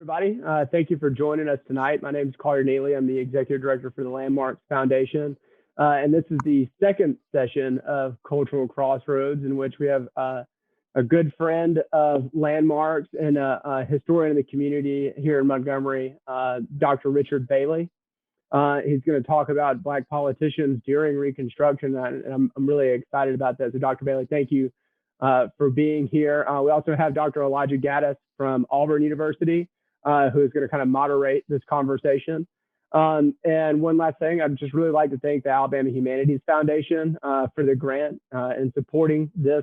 Everybody. Thank you for joining us tonight. My name is Collier Neely. I'm the Executive Director for the Landmarks Foundation. And this is the second session of Cultural Crossroads, in which we have a good friend of Landmarks and a historian of the community here in Montgomery, Dr. Richard Bailey. He's going to talk about Black politicians during Reconstruction, and I'm really excited about that. So Dr. Bailey, thank you for being here. We also have Dr. Elijah Gaddis from Auburn University, who is going to kind of moderate this conversation. And one last thing, I'd just really like to thank the Alabama Humanities Foundation for the grant in supporting this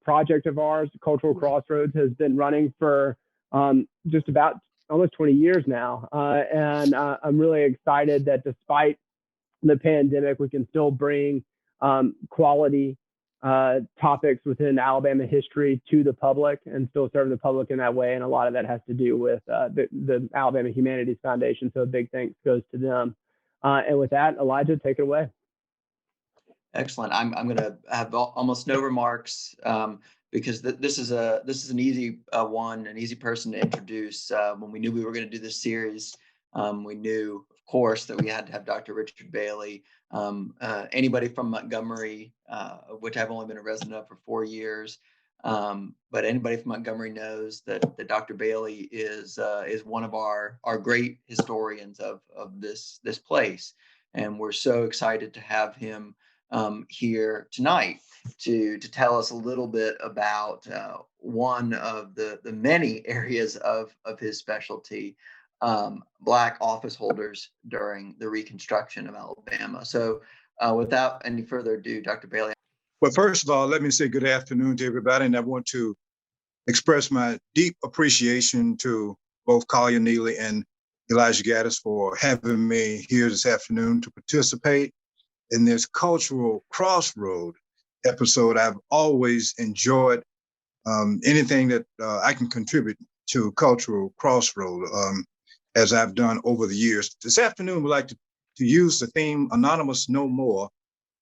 project of ours. Cultural Crossroads has been running for just about almost 20 years now. And I'm really excited that despite the pandemic, we can still bring quality topics within Alabama history to the public and still serve the public in that way. And a lot of that has to do with the Alabama Humanities Foundation. So a big thanks goes to them. And with that, Elijah, take it away. Excellent. I'm going to have almost no remarks because this is an easy an easy person to introduce. When we knew we were going to do this series, we knew, of course, that we had to have Dr. Richard Bailey. Anybody from Montgomery, which I've only been a resident of for 4 years, but anybody from Montgomery knows that Dr. Bailey is one of our great historians of this place, and we're so excited to have him here tonight to tell us a little bit about one of the many areas of his specialty, Black office holders during the Reconstruction of Alabama. So without any further ado, Dr. Bailey. Well, first of all, let me say good afternoon to everybody, and I want to express my deep appreciation to both Collier Neely and Elijah Gaddis for having me here this afternoon to participate in this Cultural Crossroad episode. I've always enjoyed anything that I can contribute to Cultural Crossroad, as I've done over the years. This afternoon, we'd like to use the theme Anonymous No More,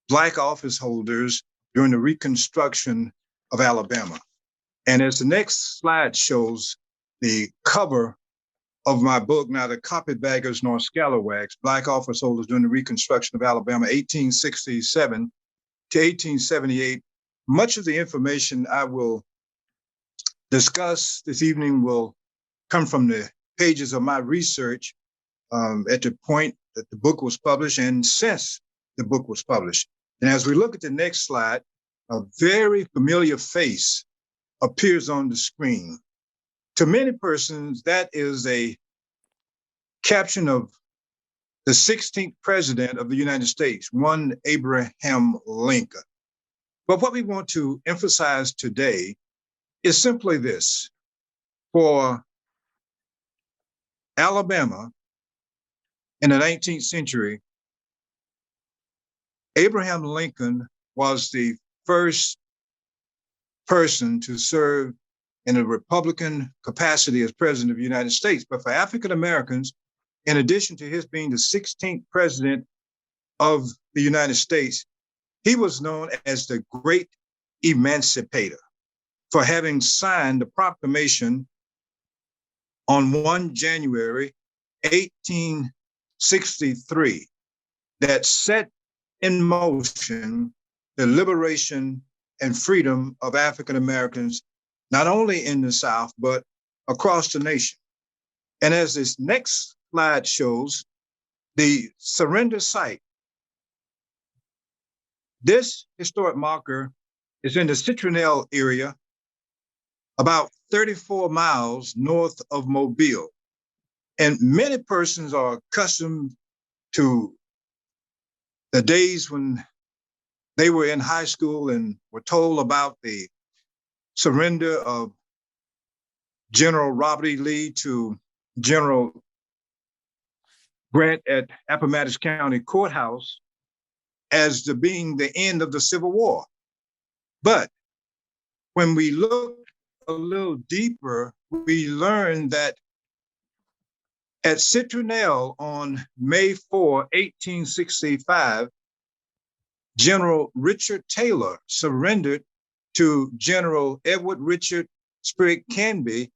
Black office holders during the Reconstruction of Alabama. And as the next slide shows, the cover of my book, Now the Carpetbaggers Nor Scalawags, Black office holders during the Reconstruction of Alabama, 1867 to 1878. Much of the information I will discuss this evening will come from the pages of my research at the point that the book was published and since the book was published. And as we look at the next slide, a very familiar face appears on the screen. To many persons, that is a caption of the 16th president of the United States, one Abraham Lincoln. But what we want to emphasize today is simply this. For Alabama in the 19th century, Abraham Lincoln was the first person to serve in a Republican capacity as president of the United States. But for African Americans, in addition to his being the 16th president of the United States, he was known as the Great Emancipator for having signed the proclamation on 1 January 1863 that set in motion the liberation and freedom of African Americans, not only in the South, but across the nation. And as this next slide shows, the surrender site, this historic marker is in the Citronelle area, about 34 miles north of Mobile. And many persons are accustomed to the days when they were in high school and were told about the surrender of General Robert E. Lee to General Grant at Appomattox County Courthouse as being the end of the Civil War. But when we look a little deeper, we learn that at Citronelle on May 4, 1865, General Richard Taylor surrendered to General Edward Richard Sprigg Canby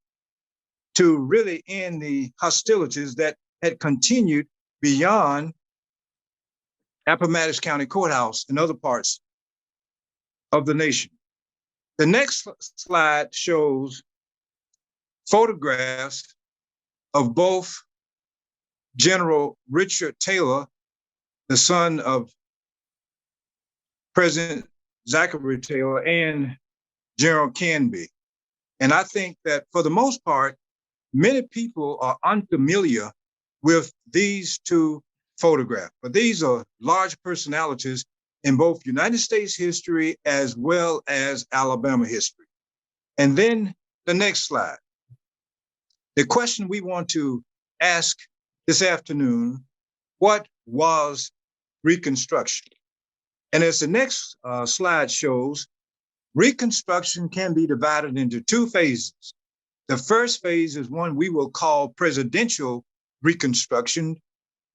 to really end the hostilities that had continued beyond Appomattox County Courthouse and other parts of the nation. The next slide shows photographs of both General Richard Taylor, the son of President Zachary Taylor, and General Canby. And I think that for the most part, many people are unfamiliar with these two photographs, but these are large personalities in both United States history as well as Alabama history. And then the next slide. The question we want to ask this afternoon, what was Reconstruction? And as the next slide shows, Reconstruction can be divided into two phases. The first phase is one we will call presidential Reconstruction,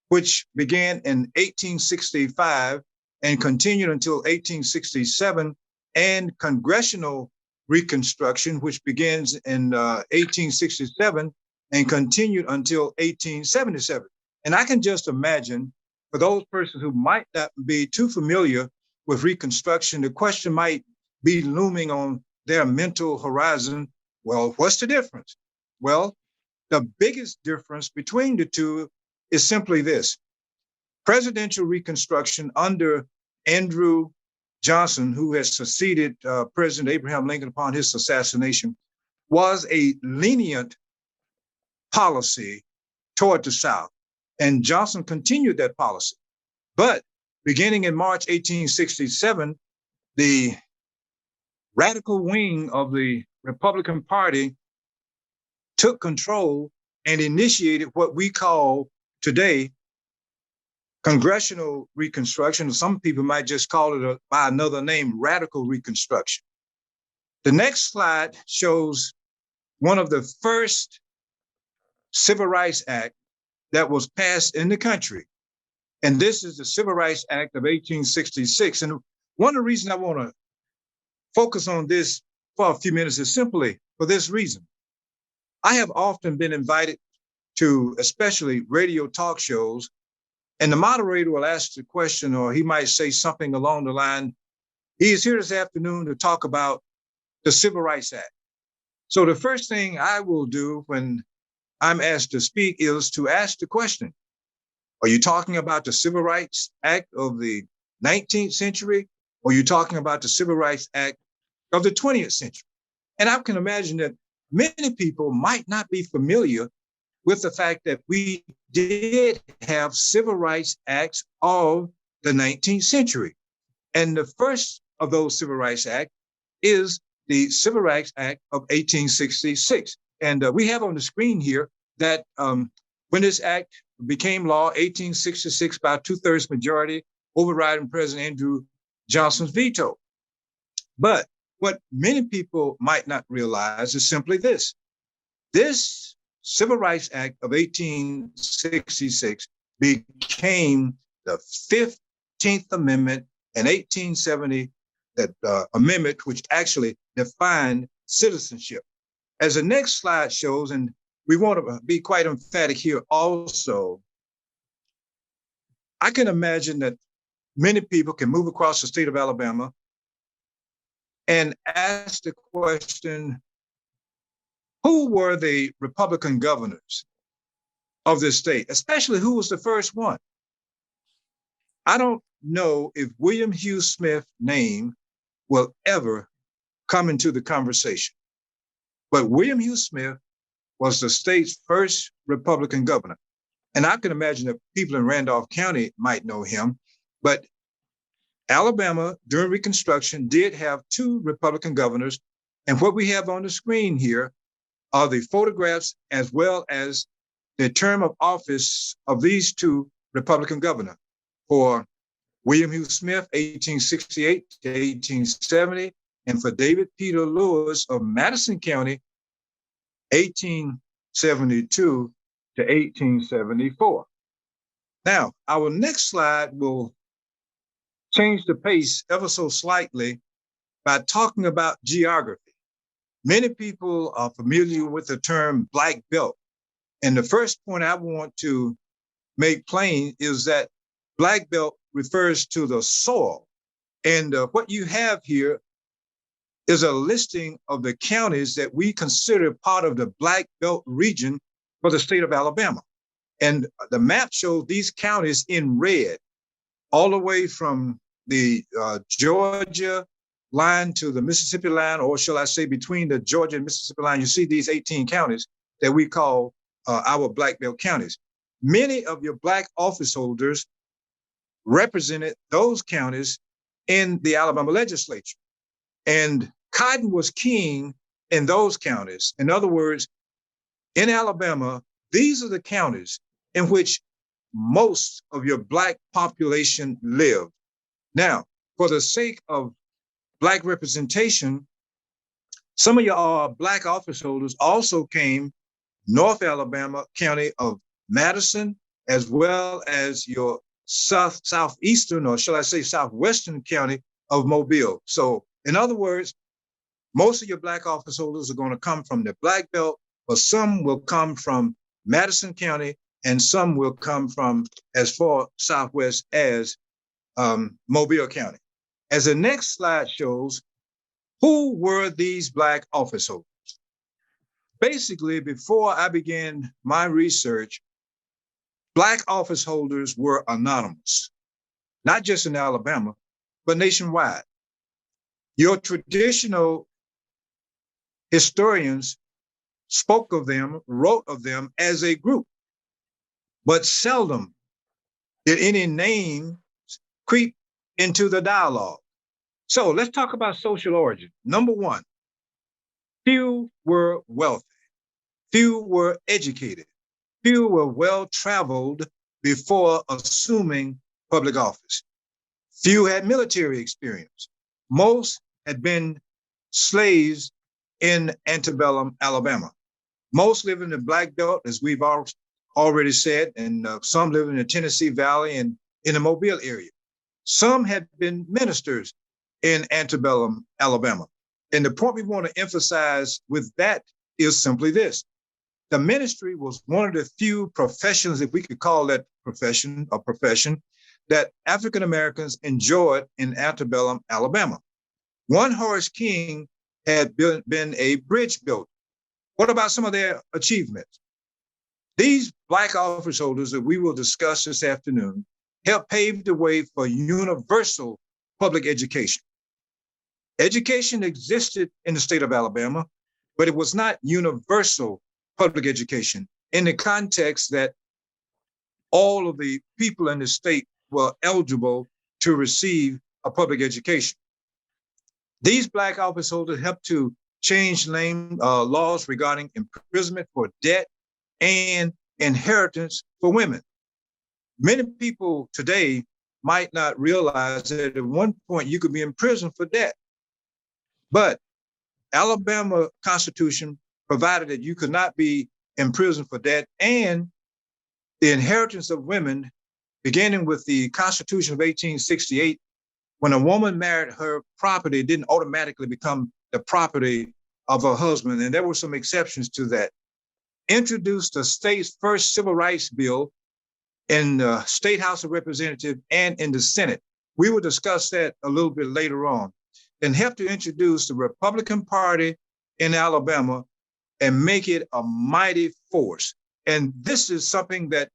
which began in 1865 and continued until 1867, and Congressional Reconstruction, which begins in 1867 and continued until 1877. And I can just imagine, for those persons who might not be too familiar with Reconstruction, the question might be looming on their mental horizon. Well, what's the difference? Well, the biggest difference between the two is simply this. Presidential Reconstruction under Andrew Johnson, who has succeeded President Abraham Lincoln upon his assassination, was a lenient policy toward the South. And Johnson continued that policy. But beginning in March 1867, the radical wing of the Republican Party took control and initiated what we call today Congressional Reconstruction. Some people might just call it by another name, Radical Reconstruction. The next slide shows one of the first Civil Rights Act that was passed in the country. And this is the Civil Rights Act of 1866. And one of the reasons I want to focus on this for a few minutes is simply for this reason. I have often been invited to especially radio talk shows, and the moderator will ask the question, or he might say something along the line, he is here this afternoon to talk about the Civil Rights Act. So the first thing I will do when I'm asked to speak is to ask the question, are you talking about the Civil Rights Act of the 19th century, or are you talking about the Civil Rights Act of the 20th century? And I can imagine that many people might not be familiar with the fact that we did have civil rights acts of the 19th century. And the first of those civil rights acts is the Civil Rights Act of 1866. And we have on the screen here that when this act became law, 1866, by a 2/3 majority, overriding President Andrew Johnson's veto. But what many people might not realize is simply this. This Civil Rights Act of 1866 became the 15th Amendment in 1870, that amendment which actually defined citizenship. As the next slide shows, and we want to be quite emphatic here also, I can imagine that many people can move across the state of Alabama and ask the question, who were the Republican governors of this state, especially who was the first one? I don't know if William Hugh Smith's name will ever come into the conversation, but William Hugh Smith was the state's first Republican governor. And I can imagine that people in Randolph County might know him, but Alabama during Reconstruction did have two Republican governors. And what we have on the screen here are the photographs as well as the term of office of these two Republican governors. For William Hugh Smith, 1868 to 1870, and for David Peter Lewis of Madison County, 1872 to 1874. Now, our next slide will change the pace ever so slightly by talking about geography. Many people are familiar with the term Black Belt. And the first point I want to make plain is that Black Belt refers to the soil. And what you have here is a listing of the counties that we consider part of the Black Belt region for the state of Alabama. And the map shows these counties in red, all the way from the Georgia line to the Mississippi line, or shall I say between the Georgia and Mississippi line. You see these 18 counties that we call our Black Belt counties. Many of your Black office holders represented those counties in the Alabama legislature. And cotton was king in those counties. In other words, in Alabama, these are the counties in which most of your Black population lived. Now, for the sake of Black representation, some of your Black office holders also came North Alabama county of Madison, as well as your southeastern, or shall I say southwestern county of Mobile. So in other words, most of your Black office holders are going to come from the Black Belt, but some will come from Madison County, and some will come from as far southwest as Mobile County. As the next slide shows, who were these Black office holders? Basically, before I began my research, Black office holders were anonymous, not just in Alabama, but nationwide. Your traditional historians spoke of them, wrote of them as a group, but seldom did any name creep into the dialogue. So let's talk about social origin. Number one, few were wealthy, few were educated, few were well-traveled before assuming public office. Few had military experience. Most had been slaves in antebellum Alabama. Most live in the Black Belt, as we've already said, and some live in the Tennessee Valley and in the Mobile area. Some had been ministers in antebellum Alabama. And the point we want to emphasize with that is simply this. The ministry was one of the few professions, if we could call that profession, that African Americans enjoyed in antebellum Alabama. One Horace King had been a bridge builder. What about some of their achievements? These Black office holders that we will discuss this afternoon helped pave the way for universal public education. Education existed in the state of Alabama, but it was not universal public education in the context that all of the people in the state were eligible to receive a public education. These Black office holders helped to change laws regarding imprisonment for debt and inheritance for women. Many people today might not realize that at one point you could be in prison for debt. But Alabama Constitution provided that you could not be in prison for debt, and the inheritance of women, beginning with the Constitution of 1868, when a woman married, her property didn't automatically become the property of her husband, and there were some exceptions to that. Introduced the state's first civil rights bill in the State House of Representatives and in the Senate. We will discuss that a little bit later on. And helped to introduce the Republican Party in Alabama and make it a mighty force. And this is something that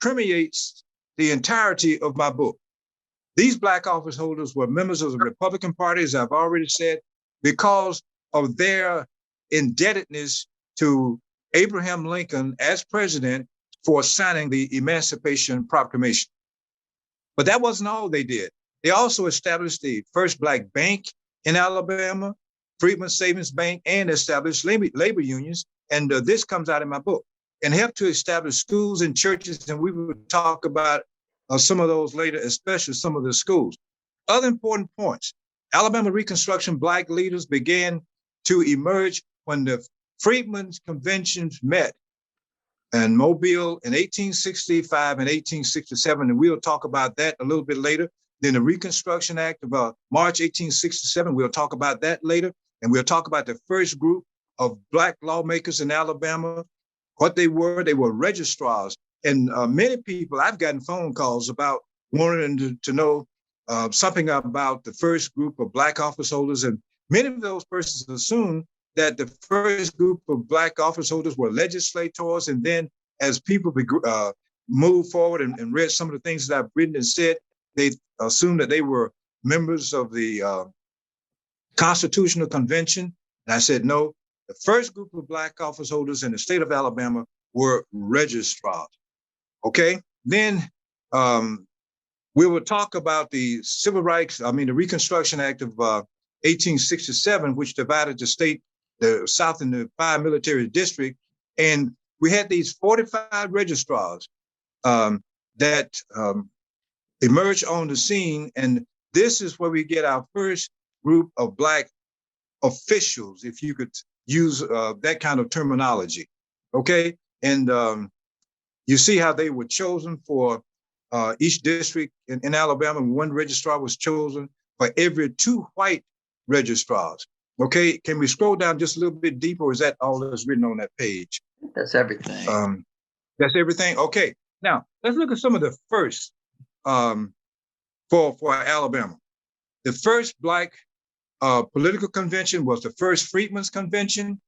permeates the entirety of my book. These Black office holders were members of the Republican Party, as I've already said, because of their indebtedness to Abraham Lincoln as president for signing the Emancipation Proclamation. But that wasn't all they did. They also established the first Black bank in Alabama, Freedmen's Savings Bank, and established labor unions. And this comes out in my book, and helped to establish schools and churches. And we will talk about some of those later, especially some of the schools. Other important points: Alabama Reconstruction Black leaders began to emerge when the Freedmen's Conventions met in Mobile in 1865 and 1867. And we'll talk about that a little bit later. Then the Reconstruction Act of March 1867, we'll talk about that later. And we'll talk about the first group of Black lawmakers in Alabama, what they were. They were registrars. And many people, I've gotten phone calls about wanting to know something about the first group of Black office holders. And many of those persons assume that the first group of Black office holders were legislators. And then as people move forward and read some of the things that I've written and said, they assume that they were members of the Constitutional Convention. And I said, no, the first group of Black office holders in the state of Alabama were registrars. Okay, then we will talk about the the Reconstruction Act of 1867, which divided the state, the South, into 5 military districts. And we had these 45 registrars that emerged on the scene. And this is where we get our first group of Black officials, if you could use that kind of terminology. Okay, and you see how they were chosen for each district in Alabama. One registrar was chosen for every 2 white registrars. Okay, can we scroll down just a little bit deeper, or is that all that's written on that page? That's everything. That's everything. Okay, now let's look at some of the first for Alabama. The first Black political convention was the first Freedmen's Convention,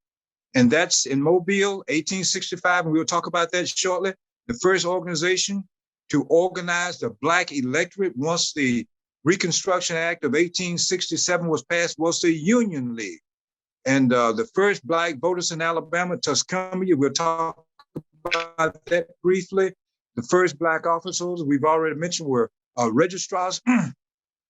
and that's in Mobile, 1865, and we'll talk about that shortly. The first organization to organize the Black electorate once the Reconstruction Act of 1867 was passed was the Union League. And the first Black voters in Alabama, Tuscumbia, we'll talk about that briefly. The first Black office holders we've already mentioned were registrars.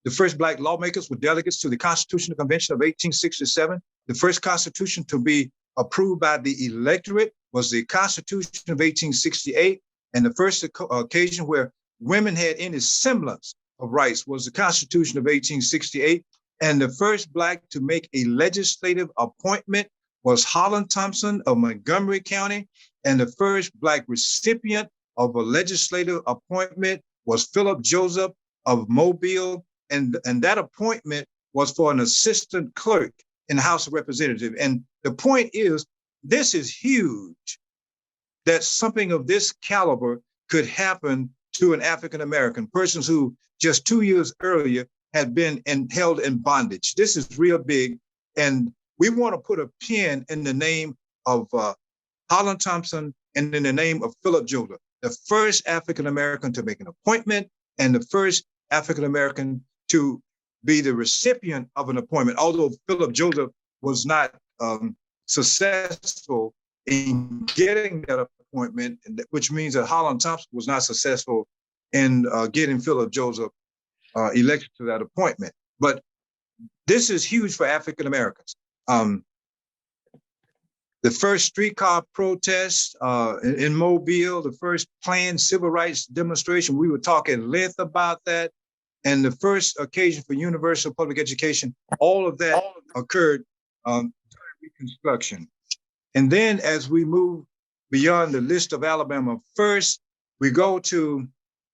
The first Black lawmakers were delegates to the Constitutional Convention of 1867. The first constitution to be approved by the electorate was the Constitution of 1868. And the first occasion where women had any semblance of rights was the Constitution of 1868. And the first Black to make a legislative appointment was Holland Thompson of Montgomery County. And the first Black recipient of a legislative appointment was Philip Joseph of Mobile. And that appointment was for an assistant clerk in the House of Representatives. And the point is, this is huge, that something of this caliber could happen to an African-American, persons who just 2 years earlier had been held in bondage. This is real big. And we want to put a pin in the name of Holland Thompson and in the name of Philip Joseph, the first African-American to make an appointment and the first African-American to be the recipient of an appointment, although Philip Joseph was not successful in getting that appointment, which means that Holland Thompson was not successful in getting Philip Joseph elected to that appointment. But this is huge for African Americans. The first streetcar protest in Mobile, the first planned civil rights demonstration, we were talking length about that. And the first occasion for universal public education, all of that occurred during Reconstruction. And then as we move beyond the list of Alabama first, we go to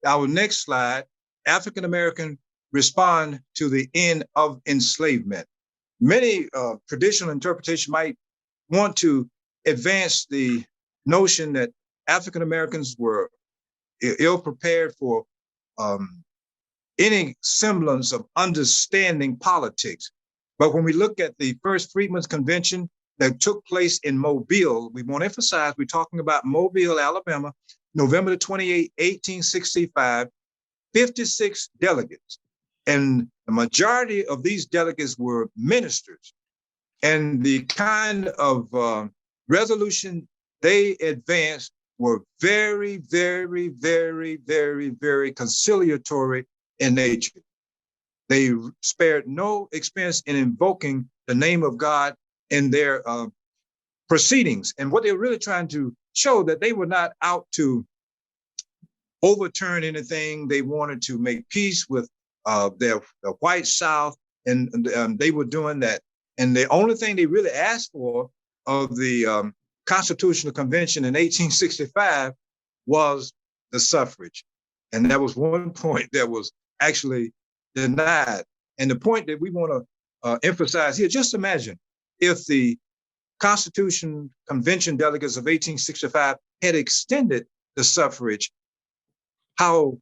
our next slide. African American respond to the end of enslavement. Many traditional interpretation might want to advance the notion that African Americans were ill prepared for any semblance of understanding politics. But when we look at the first Freedmen's Convention that took place in Mobile, we want to emphasize we're talking about Mobile, Alabama, November 28, 1865, 56 delegates. And the majority of these delegates were ministers. And the kind of resolution they advanced were very, very, very, very, very conciliatory in nature. They spared no expense in invoking the name of God in their proceedings. And what they were really trying to show that they were not out to overturn anything. They wanted to make peace with the white South, and they were doing that. And the only thing they really asked for of the Constitutional Convention in 1865 was the suffrage. And that was one point that was actually denied. And the point that we want to emphasize here, just imagine if the Constitution Convention delegates of 1865 had extended the suffrage, how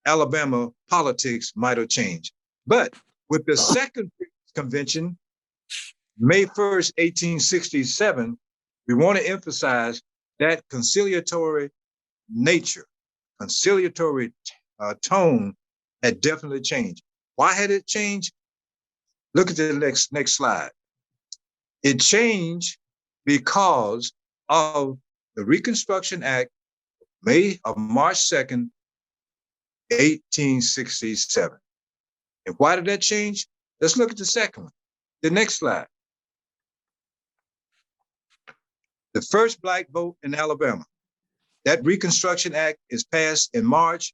Alabama politics might have changed. But with the second convention, May 1st, 1867, we want to emphasize that conciliatory nature, conciliatory tone had definitely changed. Why had it changed? Look at the next slide. It changed because of the Reconstruction Act, March 2nd, 1867. And why did that change? Let's look at the second one. The next slide. The first Black vote in Alabama. That Reconstruction Act is passed in March.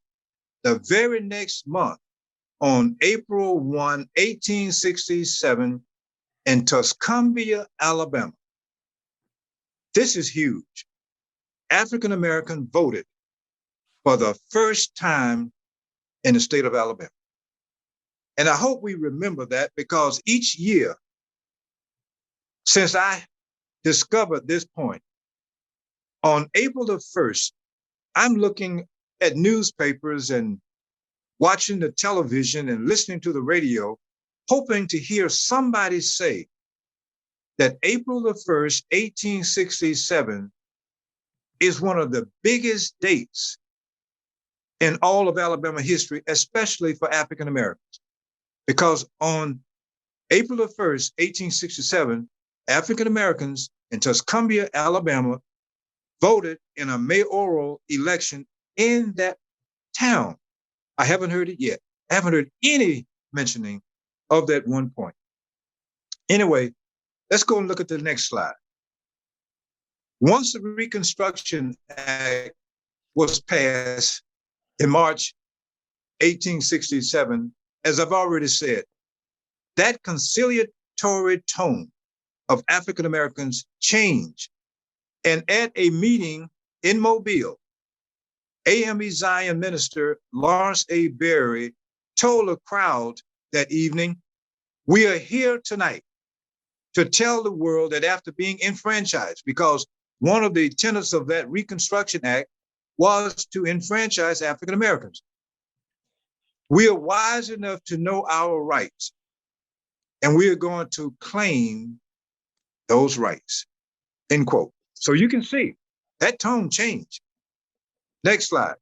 The very next month, on April 1, 1867, in Tuscumbia, Alabama. This is huge. African American voted for the first time in the state of Alabama. And I hope we remember that, because each year since I discovered this point, on April the 1st, I'm looking at newspapers and watching the television and listening to the radio, hoping to hear somebody say that April the 1st, 1867 is one of the biggest dates in all of Alabama history, especially for African Americans. Because on April the 1st, 1867, African Americans in Tuscumbia, Alabama, voted in a mayoral election in that town. I haven't heard it yet. I haven't heard any mentioning of that one point. Anyway, let's go and look at the next slide. Once the Reconstruction Act was passed in March 1867, as I've already said, that conciliatory tone of African Americans changed. And at a meeting in Mobile, AME Zion minister Lawrence A. Berry told a crowd that evening, "We are here tonight to tell the world that after being enfranchised," because one of the tenets of that Reconstruction Act was to enfranchise African Americans, "we are wise enough to know our rights, and we are going to claim those rights," end quote. So you can see that tone changed. Next slide.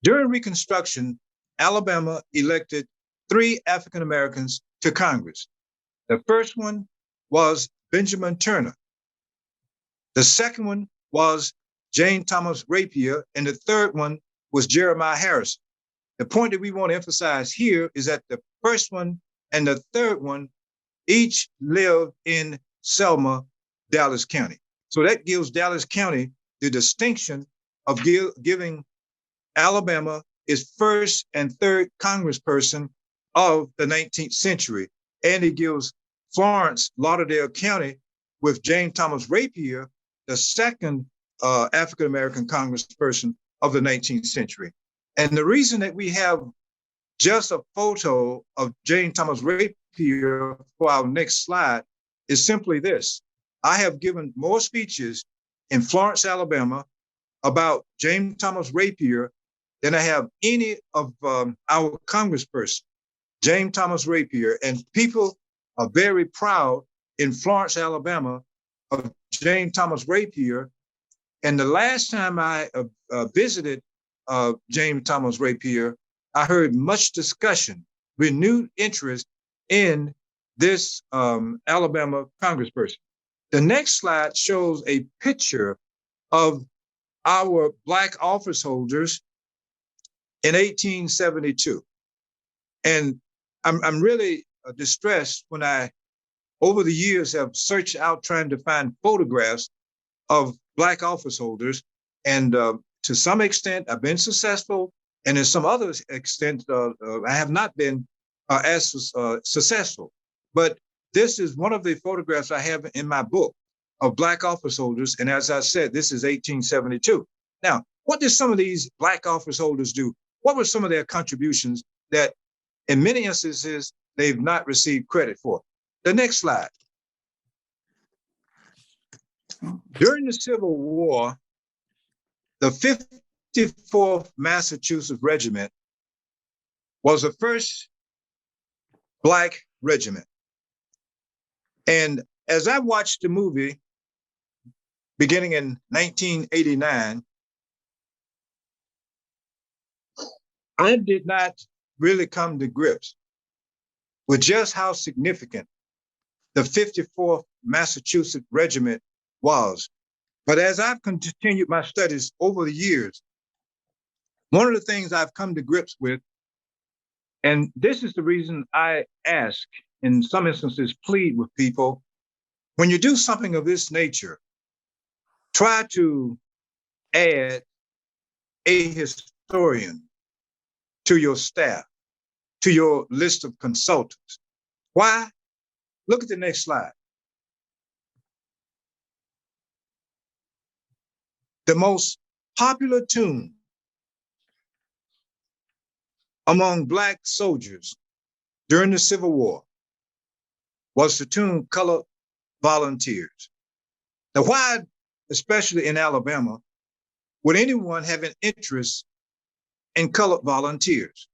During Reconstruction, Alabama elected 3 African Americans to Congress. The first one was Benjamin Turner. The second one was Jane Thomas Rapier, and the third one was Jeremiah Harrison. The point that we want to emphasize here is that the first one and the third one each lived in Selma, Dallas County. So that gives Dallas County the distinction of giving Alabama its first and third congressperson of the 19th century. And it gives Florence, Lauderdale County, with Jane Thomas Rapier, the second African-American congressperson of the 19th century. And the reason that we have just a photo of Jane Thomas Rapier for our next slide is simply this. I have given more speeches in Florence, Alabama about Jane Thomas Rapier than I have any of our congressperson, Jane Thomas Rapier. And people are very proud in Florence, Alabama of Jane Thomas Rapier. And the last time I visited Jane Thomas Rapier, I heard much discussion, renewed interest in this Alabama congressperson. The next slide shows a picture of our Black office holders in 1872. And I'm really distressed when I, over the years, have searched out trying to find photographs of Black office holders. And to some extent, I've been successful. And in some other extent, I have not been as successful. But this is one of the photographs I have in my book of Black office holders. And as I said, this is 1872. Now, what did some of these Black office holders do? What were some of their contributions that in many instances they've not received credit for. The next slide. During the Civil War, the 54th Massachusetts Regiment was the first Black regiment. And as I watched the movie beginning in 1989, I did not really come to grips with just how significant the 54th Massachusetts Regiment was. But as I've continued my studies over the years, one of the things I've come to grips with, and this is the reason I ask, in some instances, plead with people, when you do something of this nature, try to add a historian to your staff, to your list of consultants. Why? Look at the next slide. The most popular tune among Black soldiers during the Civil War was the tune Colored Volunteers. Now, why, especially in Alabama, would anyone have an interest in colored volunteers?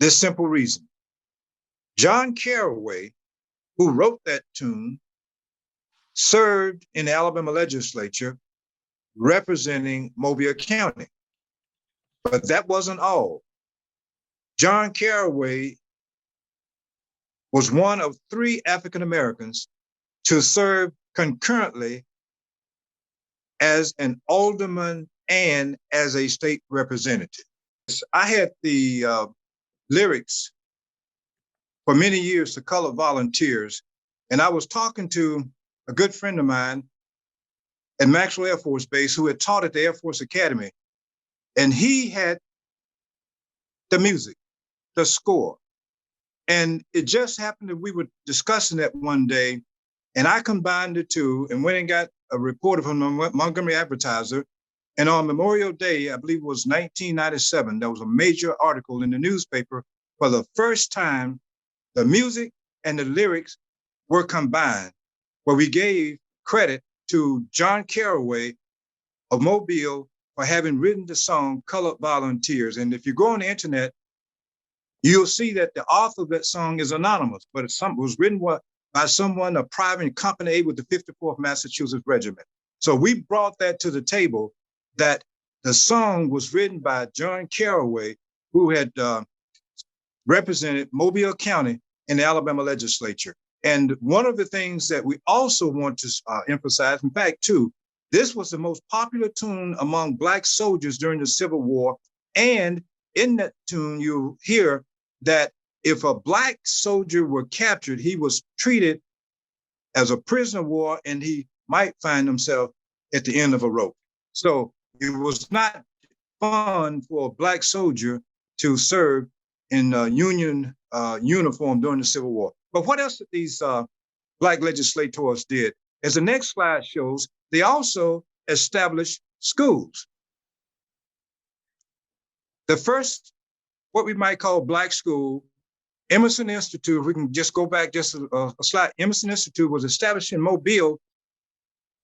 This simple reason. John Carraway, who wrote that tune, served in the Alabama legislature representing Mobile County. But that wasn't all. John Carraway was one of 3 African Americans to serve concurrently as an alderman and as a state representative. I had the lyrics for many years to Colored Volunteers, and I was talking to a good friend of mine at Maxwell Air Force Base who had taught at the Air Force Academy, and he had the music, the score. And it just happened that we were discussing that one day, and I combined the two and went and got a reporter from the Montgomery Advertiser. And on Memorial Day, I believe it was 1997, there was a major article in the newspaper. For the first time, the music and the lyrics were combined, where we gave credit to John Carraway of Mobile for having written the song Colored Volunteers. And if you go on the internet, you'll see that the author of that song is anonymous, but it was written by someone, a private company with the 54th Massachusetts Regiment. So we brought that to the table, that the song was written by John Carraway, who had represented Mobile County in the Alabama legislature. And one of the things that we also want to emphasize, in fact, too, this was the most popular tune among Black soldiers during the Civil War. And in that tune, you hear that if a Black soldier were captured, he was treated as a prisoner of war, and he might find himself at the end of a rope. So it was not fun for a Black soldier to serve in Union uniform during the Civil War. But what else did these Black legislators did? As the next slide shows, they also established schools. The first, what we might call Black school, Emerson Institute, if we can just go back just a slide, Emerson Institute was established in Mobile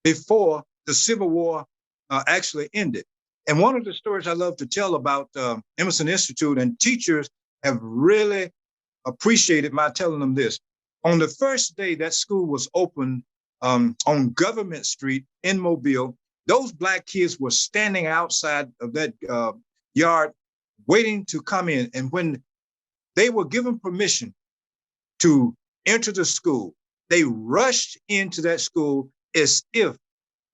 before the Civil War actually ended. And one of the stories I love to tell about Emerson Institute, and teachers have really appreciated my telling them this. On the first day that school was opened on Government Street in Mobile, those Black kids were standing outside of that yard waiting to come in. And when they were given permission to enter the school, they rushed into that school as if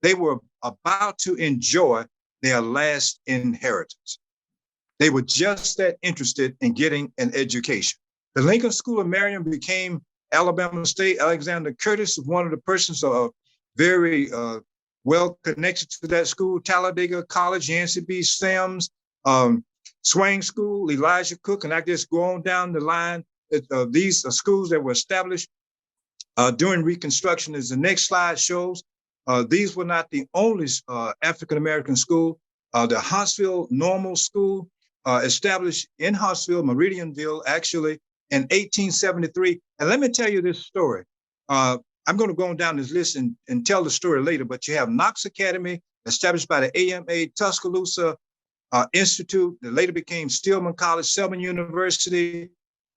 they were about to enjoy their last inheritance. They were just that interested in getting an education. The Lincoln School of Marion became Alabama State. Alexander Curtis was one of the persons very well connected to that school. Talladega College, Yancey B. Sims, Swain School, Elijah Cook, and I just go on down the line. These are schools that were established during Reconstruction. As the next slide shows, these were not the only African-American school. The Huntsville Normal School, established in Huntsville, Meridianville, actually, in 1873. And let me tell you this story. I'm going to go on down this list and tell the story later, but you have Knox Academy, established by the AMA, Tuscaloosa Institute, that later became Stillman College, Selman University.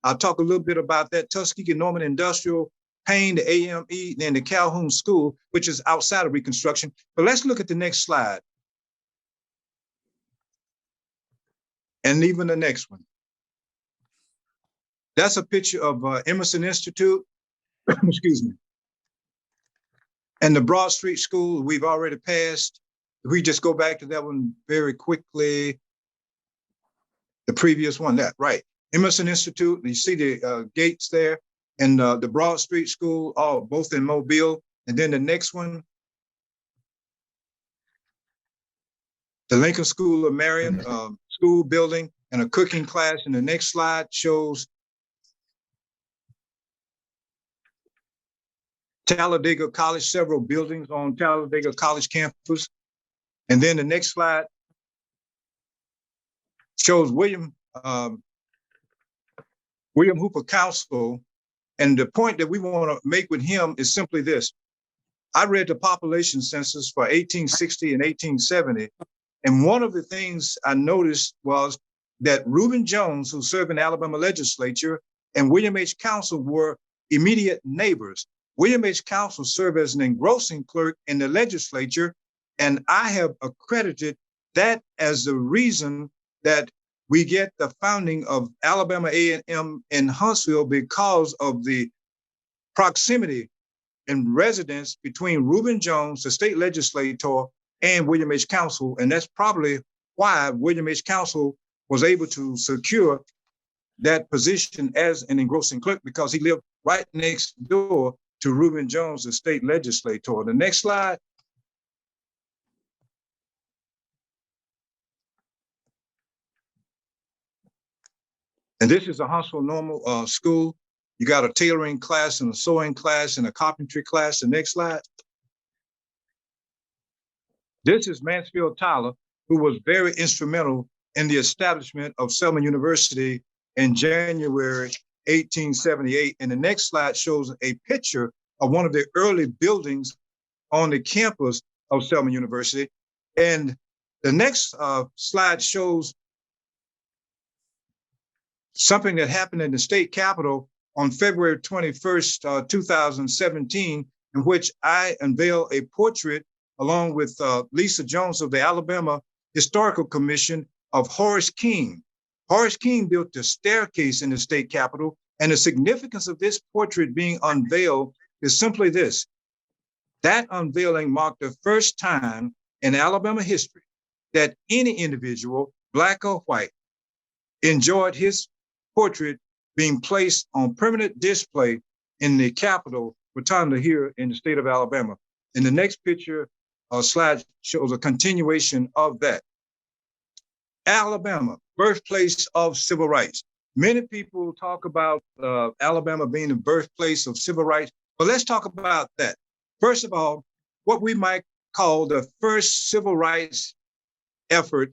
I'll talk a little bit about that. Tuskegee Norman Industrial, Payne, the AME, then the Calhoun School, which is outside of Reconstruction. But let's look at the next slide. And even the next one. That's a picture of Emerson Institute, excuse me. And the Broad Street School, we've already passed. If we just go back to that one very quickly, the previous one, that, right. Emerson Institute, you see the gates there, and the Broad Street School, all both in Mobile. And then the next one, the Lincoln School of Marion school building and a cooking class. And the next slide shows Talladega College, several buildings on Talladega College campus. And then the next slide shows William Hooper Council. And the point that we want to make with him is simply this. I read the population census for 1860 and 1870. And one of the things I noticed was that Reuben Jones, who served in the Alabama legislature, and William H. Council were immediate neighbors. William H. Council served as an engrossing clerk in the legislature, and I have accredited that as the reason that we get the founding of Alabama A&M in Huntsville, because of the proximity and residence between Reuben Jones, the state legislator, and William H. Council. And that's probably why William H. Council was able to secure that position as an engrossing clerk, because he lived right next door to Reuben Jones, the state legislator. The next slide. And this is a Huntsville normal school. You got a tailoring class and a sewing class and a carpentry class. The next slide. This is Mansfield Tyler, who was very instrumental in the establishment of Selman University in January 1878. And the next slide shows a picture of one of the early buildings on the campus of Selman University. And the next slide shows something that happened in the state capitol on February 21st, 2017, in which I unveil a portrait along with Lisa Jones of the Alabama Historical Commission of Horace King. Horace King built the staircase in the state capitol, and the significance of this portrait being unveiled is simply this. That unveiling marked the first time in Alabama history that any individual, Black or white, enjoyed his portrait being placed on permanent display in the Capitol Rotunda here in the state of Alabama. In the next picture, slide shows a continuation of that. Alabama, birthplace of civil rights. Many people talk about Alabama being the birthplace of civil rights, but let's talk about that. First of all, what we might call the first civil rights effort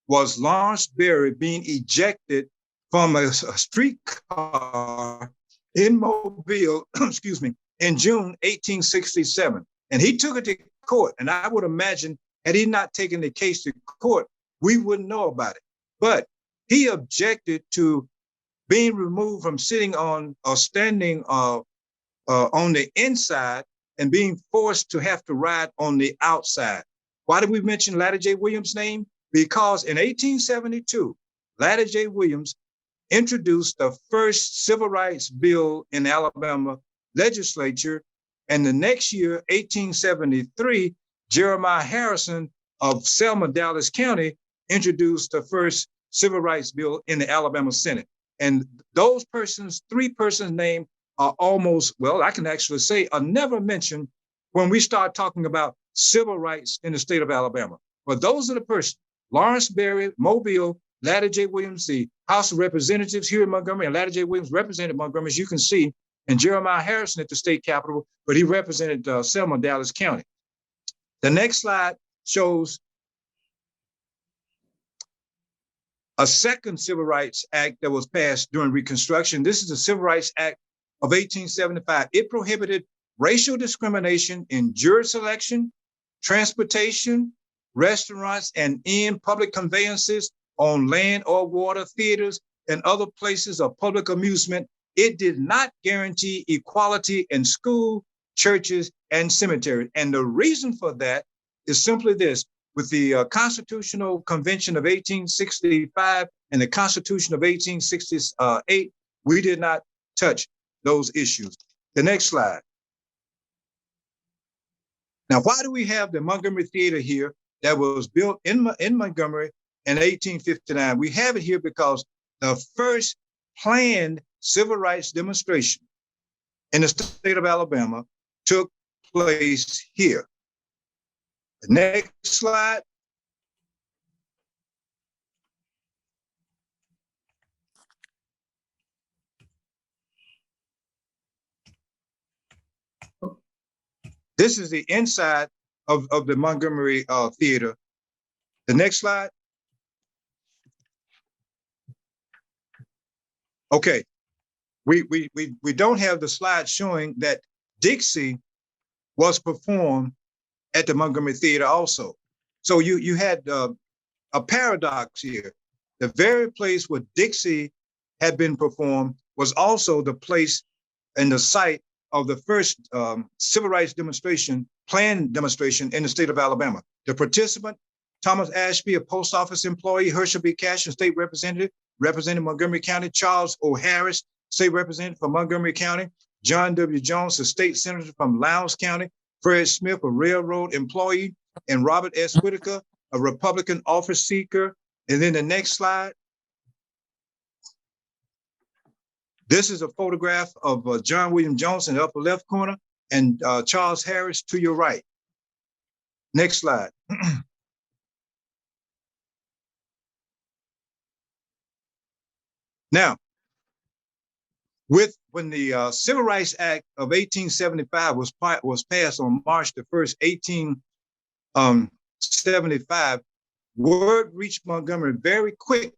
was Lawrence Berry being ejected from a streetcar in Mobile, excuse me, in June 1867. And he took it to court. And I would imagine, had he not taken the case to court, we wouldn't know about it. But he objected to being removed from sitting on or standing on the inside and being forced to have to ride on the outside. Why did we mention Latta J. Williams' name? Because in 1872, Latta J. Williams introduced the first civil rights bill in the Alabama legislature. And the next year, 1873, Jeremiah Harrison of Selma, Dallas County, introduced the first civil rights bill in the Alabama Senate. And those persons, three persons named, are almost, well, I can actually say, are never mentioned when we start talking about civil rights in the state of Alabama. But those are the persons: Lawrence Berry, Mobile, Latta J. Williams, the House of Representatives here in Montgomery, and Latta J. Williams represented Montgomery, as you can see, and Jeremiah Harrison at the state capitol, but he represented Selma, Dallas County. The next slide shows a second Civil Rights Act that was passed during Reconstruction. This is the Civil Rights Act of 1875. It prohibited racial discrimination in jury selection, transportation, restaurants, and in public conveyances on land or water, theaters, and other places of public amusement. It did not guarantee equality in school, churches, and cemeteries. And the reason for that is simply this. With the Constitutional Convention of 1865 and the Constitution of 1868, we did not touch those issues. The next slide. Now, why do we have the Montgomery Theater here that was built in Montgomery in 1859? We have it here because the first planned civil rights demonstration in the state of Alabama took place here. The next slide. This is the inside of the Montgomery Theater. The next slide. Okay, we don't have the slide showing that Dixie was performed at the Montgomery Theater also. So you had a paradox here. The very place where Dixie had been performed was also the place and the site of the first civil rights demonstration, planned demonstration in the state of Alabama. The participant, Thomas Ashby, a post office employee, Herschel B. Cash, a state representative, representing Montgomery County, Charles O. Harris, state representative from Montgomery County, John W. Jones, a state senator from Lowndes County, Fred Smith, a railroad employee, and Robert S. Whitaker, a Republican office seeker. And then the next slide. This is a photograph of John William Jones in the upper left corner and Charles Harris to your right. Next slide. Now, when the Civil Rights Act of 1875 was passed on March the 1st, 1875, word reached Montgomery very quick.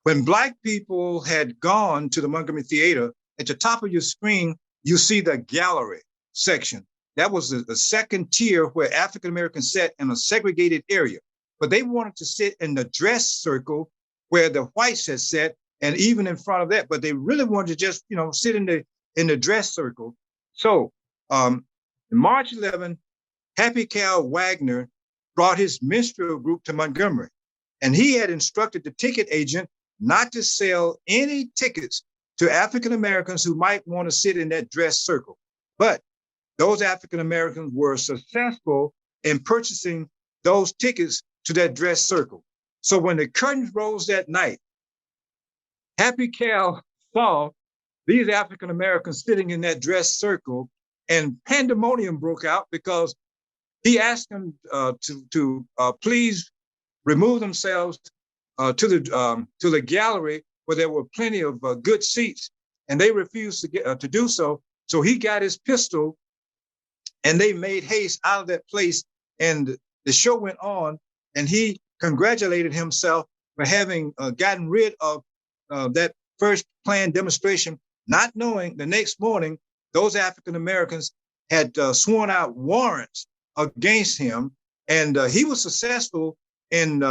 When Black people had gone to the Montgomery Theater, at the top of your screen, you see the gallery section. That was the second tier where African Americans sat in a segregated area. But they wanted to sit in the dress circle where the whites had sat, and even in front of that, but they really wanted to just, sit in the dress circle. So March 11, Happy Cal Wagner brought his minstrel group to Montgomery, and he had instructed the ticket agent not to sell any tickets to African Americans who might want to sit in that dress circle. But those African Americans were successful in purchasing those tickets to that dress circle. So when the curtains rose that night, Happy Cal saw these African Americans sitting in that dress circle, and pandemonium broke out because he asked them to please remove themselves to the gallery where there were plenty of good seats, and they refused to do so. So he got his pistol, and they made haste out of that place, and the show went on, and he congratulated himself for having gotten rid of that first planned demonstration, not knowing the next morning those African Americans had sworn out warrants against him, and he was successful in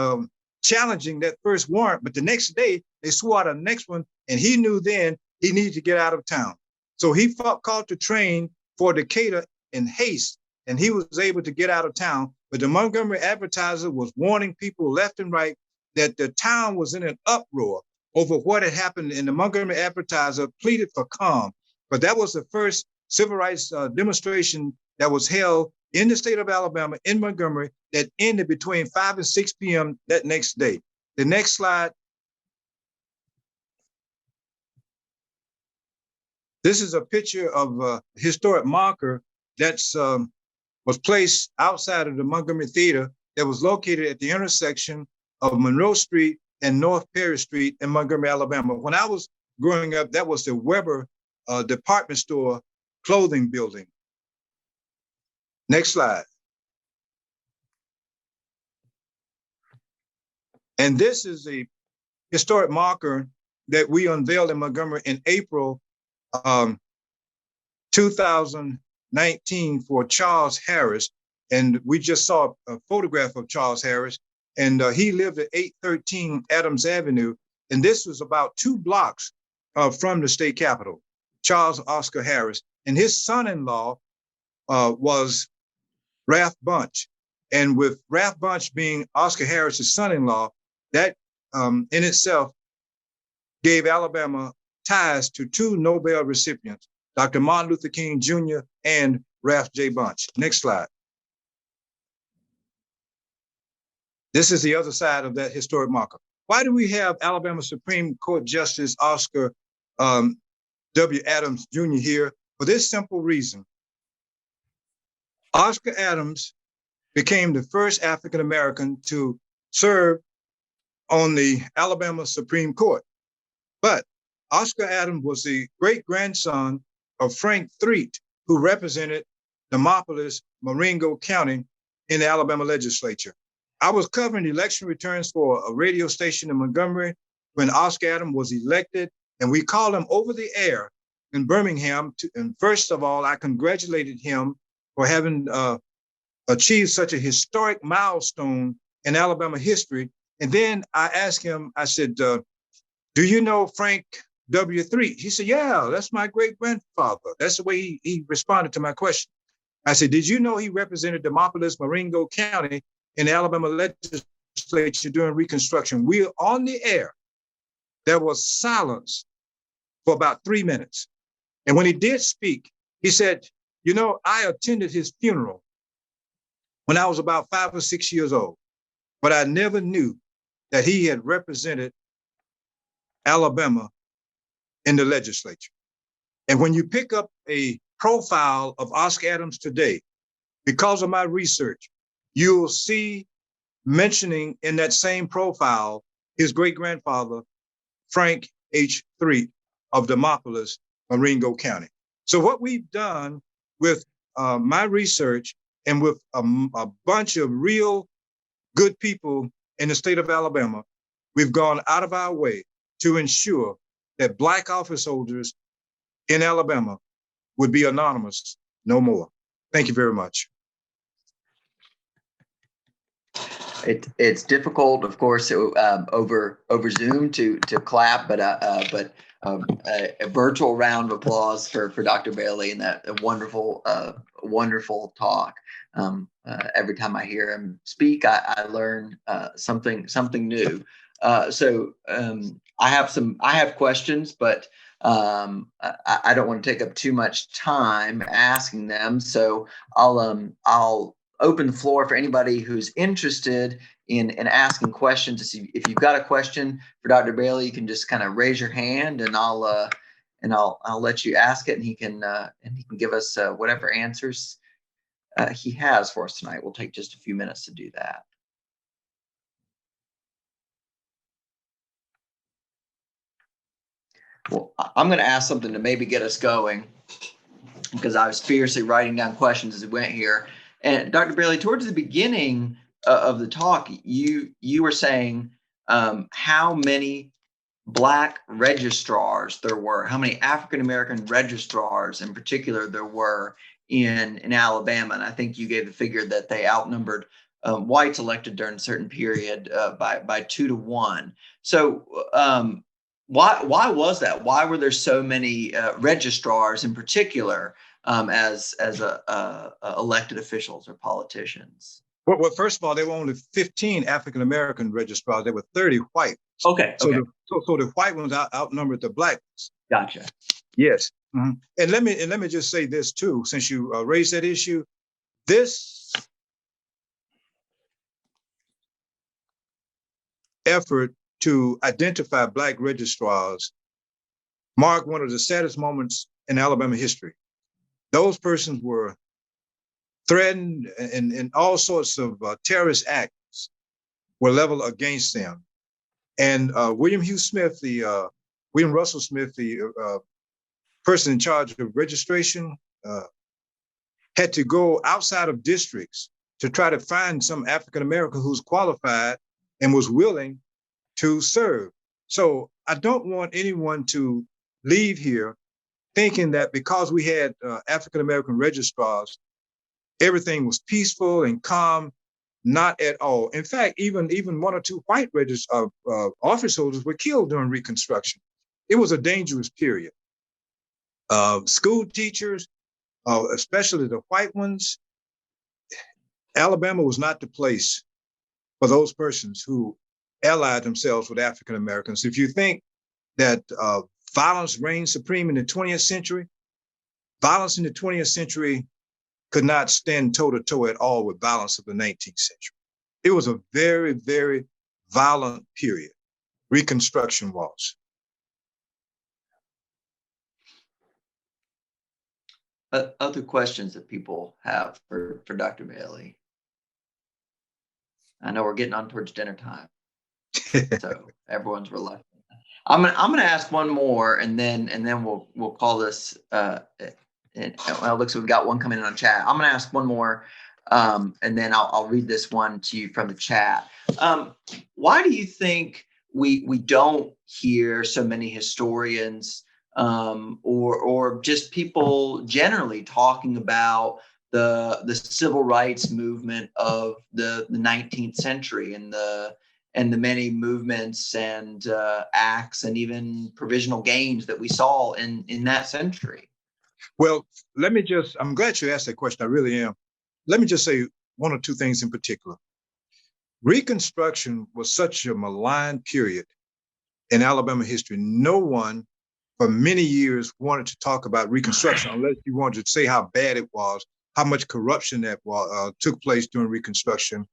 challenging that first warrant. But the next day they swore out a next one, and he knew then he needed to get out of town. So he caught the train for Decatur in haste, and he was able to get out of town. But the Montgomery Advertiser was warning people left and right that the town was in an uproar over what had happened, and the Montgomery Advertiser pleaded for calm. But that was the first civil rights demonstration that was held in the state of Alabama, in Montgomery, that ended between 5 and 6 p.m. that next day. The next slide. This is a picture of a historic marker that's was placed outside of the Montgomery Theater that was located at the intersection of Monroe Street and North Perry Street in Montgomery, Alabama. When I was growing up, that was the Weber department store clothing building. Next slide. And this is a historic marker that we unveiled in Montgomery in April 2019 for Charles Harris. And we just saw a photograph of Charles Harris, and he lived at 813 Adams Avenue. And this was about 2 blocks from the state capitol, Charles Oscar Harris. And his son-in-law was Ralph Bunche. And with Ralph Bunche being Oscar Harris's son-in-law, that in itself gave Alabama ties to 2 Nobel recipients, Dr. Martin Luther King Jr. and Ralph J. Bunche. Next slide. This is the other side of that historic marker. Why do we have Alabama Supreme Court Justice Oscar W. Adams Jr. here? For this simple reason. Oscar Adams became the first African-American to serve on the Alabama Supreme Court. But Oscar Adams was the great-grandson of Frank Threet, who represented Demopolis, Marengo County in the Alabama legislature. I was covering election returns for a radio station in Montgomery when Oscar Adams was elected, and we called him over the air in Birmingham. And first of all, I congratulated him for having achieved such a historic milestone in Alabama history. And then I asked him, I said, do you know Frank W. Threet? He said, yeah, that's my great-grandfather. That's the way he responded to my question. I said, did you know he represented Demopolis, Marengo County in the Alabama legislature during Reconstruction? We were on the air. There was silence for about 3 minutes. And when he did speak, he said, you know, I attended his funeral when I was about 5 or 6 years old, but I never knew that he had represented Alabama in the legislature. And when you pick up a profile of Oscar Adams today, because of my research, you'll see mentioning in that same profile his great-grandfather, Frank H. Threet of Demopolis, Marengo County. So what we've done with my research and with a bunch of real good people in the state of Alabama, we've gone out of our way to ensure that Black office holders in Alabama would be anonymous no more. Thank you very much. It's difficult, of course, over Zoom to clap, but a virtual round of applause for Dr. Bailey and that wonderful talk. Every time I hear him speak, I learn something new. So I have questions, but I don't want to take up too much time asking them. So I'll open the floor for anybody who's interested in asking questions. If you've got a question for Dr. Bailey, you can just kind of raise your hand, and I'll let you ask it, and he can give us whatever answers he has for us tonight. We'll take just a few minutes to do that. Well, I'm going to ask something to maybe get us going, because I was fiercely writing down questions as we went here. And Dr. Bailey, towards the beginning of the talk, you were saying how many Black registrars there were, how many African-American registrars in particular there were in Alabama. And I think you gave the figure that they outnumbered whites elected during a certain period by 2 to 1. So why was that? Why were there so many registrars in particular as elected officials or politicians? Well, first of all, there were only 15 African-American registrars. There were 30 white. Okay. So the white ones outnumbered the Black ones. Gotcha. Yes. Mm-hmm. And let me just say this too, since you raised that issue. This effort to identify Black registrars marked one of the saddest moments in Alabama history. Those persons were threatened, and all sorts of terrorist acts were leveled against them. And William Russell Smith, the person in charge of registration, had to go outside of districts to try to find some African American who's qualified and was willing to serve. So I don't want anyone to leave here thinking that because we had African-American registrars, everything was peaceful and calm. Not at all. In fact, even one or two white office holders were killed during Reconstruction. It was a dangerous period. School teachers, especially the white ones, Alabama was not the place for those persons who allied themselves with African Americans. If you think that violence reigned supreme in the 20th century, violence in the 20th century could not stand toe-to-toe at all with violence of the 19th century. It was a very, very violent period. Reconstruction was. Other questions that people have for Dr. Bailey? I know we're getting on towards dinner time, so everyone's reluctant. I'm gonna ask one more, and then we'll call this. Well, it looks like we've got one coming in on chat. I'm gonna ask one more, and then I'll read this one to you from the chat. Why do you think we don't hear so many historians or just people generally talking about the civil rights movement of the 19th century and the many movements and acts and even provisional gains that we saw in that century? Well, I'm glad you asked that question. I really am. Let me just say one or two things in particular. Reconstruction was such a maligned period in Alabama history. No one for many years wanted to talk about Reconstruction unless you wanted to say how bad it was, how much corruption that took place during Reconstruction.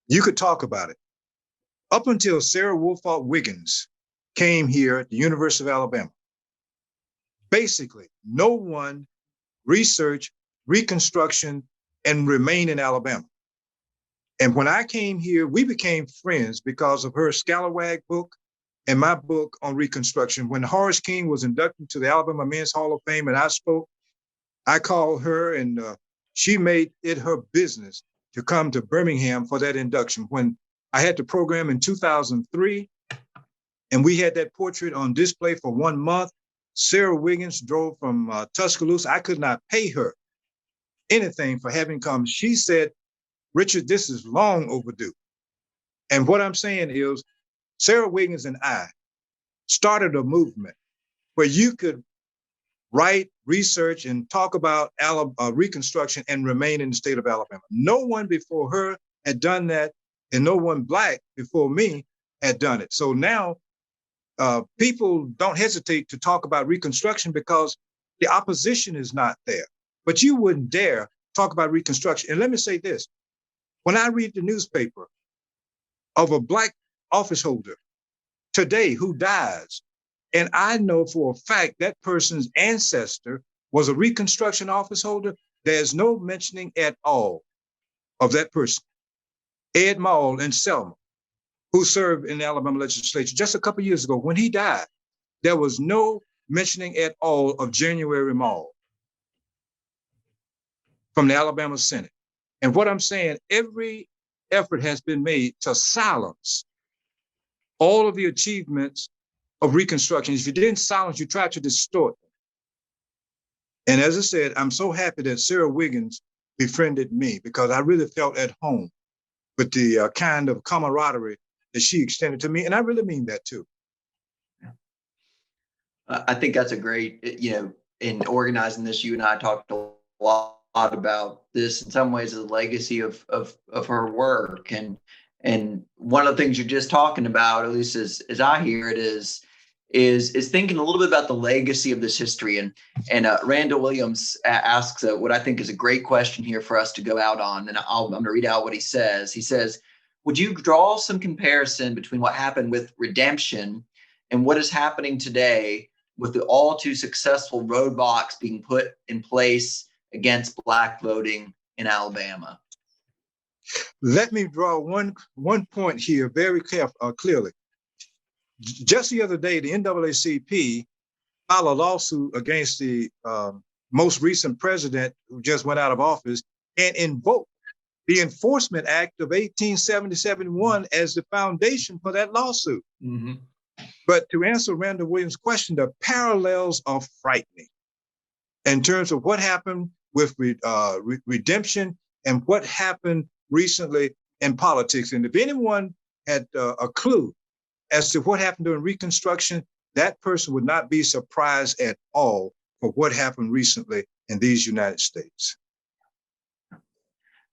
You could talk about it. Up until Sarah Woolfolk Wiggins came here at the University of Alabama, basically no one researched Reconstruction and remained in Alabama. And when I came here, we became friends because of her Scalawag book and my book on Reconstruction. When Horace King was inducted to the Alabama Men's Hall of Fame and I spoke, I called her and she made it her business to come to Birmingham for that induction. When I had the program in 2003 and we had that portrait on display for 1 month, Sarah Wiggins drove from Tuscaloosa. I could not pay her anything for having come. She said, "Richard, this is long overdue." And what I'm saying is, Sarah Wiggins and I started a movement where you could write, research, and talk about Reconstruction and remain in the state of Alabama. No one before her had done that, and no one Black before me had done it. So now people don't hesitate to talk about Reconstruction because the opposition is not there. But you wouldn't dare talk about Reconstruction. And let me say this. When I read the newspaper of a Black office holder today who dies, and I know for a fact that person's ancestor was a Reconstruction office holder, there's no mentioning at all of that person. Ed Maul in Selma, who served in the Alabama legislature just a couple of years ago, when he died, there was no mentioning at all of January Maul from the Alabama Senate. And what I'm saying, every effort has been made to silence all of the achievements of Reconstruction. If you didn't silence, you tried to distort them. And as I said, I'm so happy that Sarah Wiggins befriended me because I really felt at home with the kind of camaraderie that she extended to me. And I really mean that too. I think that's a great, in organizing this, you and I talked a lot about this in some ways as a legacy of her work. And one of the things you're just talking about, at least as I hear it, is thinking a little bit about the legacy of this history. And Randall Williams asks what I think is a great question here for us to go out on. And I'm going to read out what he says. He says, would you draw some comparison between what happened with redemption and what is happening today with the all too successful roadblocks being put in place against Black voting in Alabama? Let me draw one point here very clearly. Just the other day, the NAACP filed a lawsuit against the most recent president who just went out of office and invoked the Enforcement Act of 1871 as the foundation for that lawsuit. Mm-hmm. But to answer Randall Williams' question, the parallels are frightening in terms of what happened with redemption and what happened recently in politics. And if anyone had a clue as to what happened during Reconstruction, that person would not be surprised at all for what happened recently in these United States.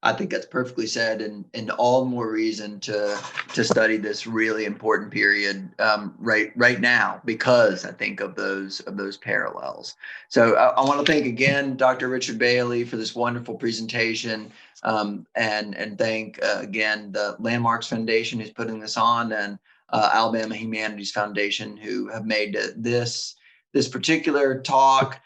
I think that's perfectly said, and all the more reason to study this really important period right now, because I think of those parallels. So I want to thank again Dr. Richard Bailey for this wonderful presentation, and thank again the Landmarks Foundation who's putting this on, and Alabama Humanities Foundation who have made this particular talk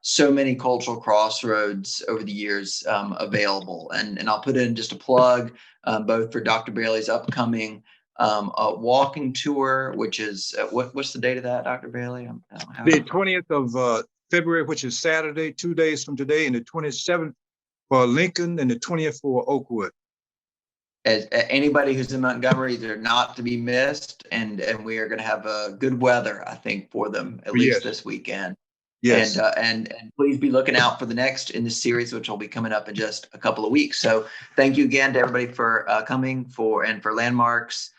so many cultural crossroads over the years available. And I'll put in just a plug both for Dr. Bailey's upcoming walking tour, which is what's the date of that, Dr. Bailey? The 20th of February, which is Saturday, 2 days from today, and the 27th for Lincoln and the 20th for Oakwood. As anybody who's in Montgomery, they're not to be missed, and we are going to have good weather, I think, for them at least this weekend. Yes. And please be looking out for the next in this series, which will be coming up in just a couple of weeks. So thank you again to everybody for coming for Landmarks,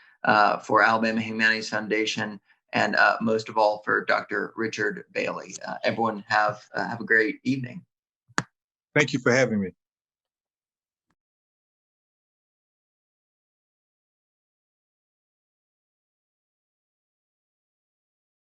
for Alabama Humanities Foundation, and most of all for Dr. Richard Bailey. Everyone have a great evening. Thank you for having me.